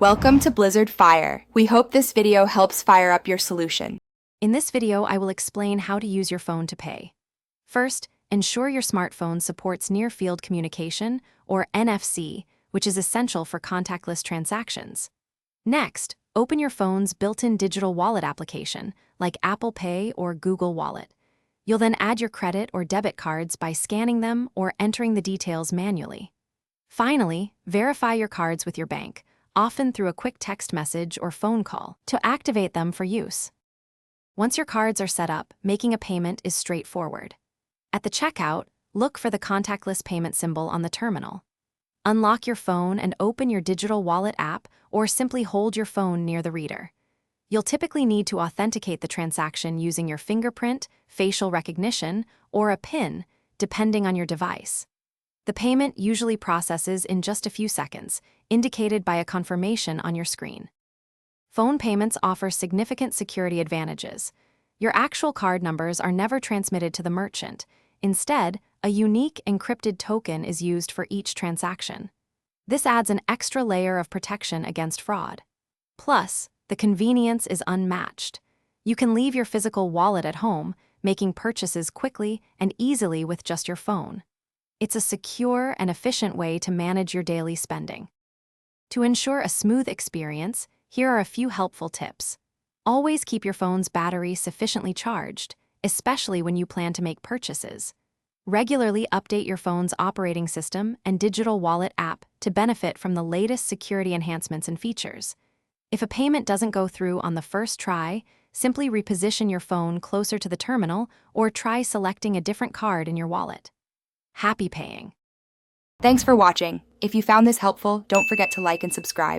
Welcome to Blizzard Fire. We hope this video helps fire up your solution. In this video, I will explain how to use your phone to pay. First, ensure your smartphone supports near-field communication, or NFC, which is essential for contactless transactions. Next, open your phone's built-in digital wallet application, like Apple Pay or Google Wallet. You'll then add your credit or debit cards by scanning them or entering the details manually. Finally, verify your cards with your bank, often through a quick text message or phone call, to activate them for use. Once your cards are set up, making a payment is straightforward. At the checkout, look for the contactless payment symbol on the terminal. Unlock your phone and open your digital wallet app, or simply hold your phone near the reader. You'll typically need to authenticate the transaction using your fingerprint, facial recognition, or a PIN, depending on your device. The payment usually processes in just a few seconds, indicated by a confirmation on your screen. Phone payments offer significant security advantages. Your actual card numbers are never transmitted to the merchant. Instead, a unique encrypted token is used for each transaction. This adds an extra layer of protection against fraud. Plus, the convenience is unmatched. You can leave your physical wallet at home, making purchases quickly and easily with just your phone. It's a secure and efficient way to manage your daily spending. To ensure a smooth experience, here are a few helpful tips. Always keep your phone's battery sufficiently charged, especially when you plan to make purchases. Regularly update your phone's operating system and digital wallet app to benefit from the latest security enhancements and features. If a payment doesn't go through on the first try, simply reposition your phone closer to the terminal or try selecting a different card in your wallet. Happy paying! Thanks for watching. If you found this helpful, don't forget to like and subscribe.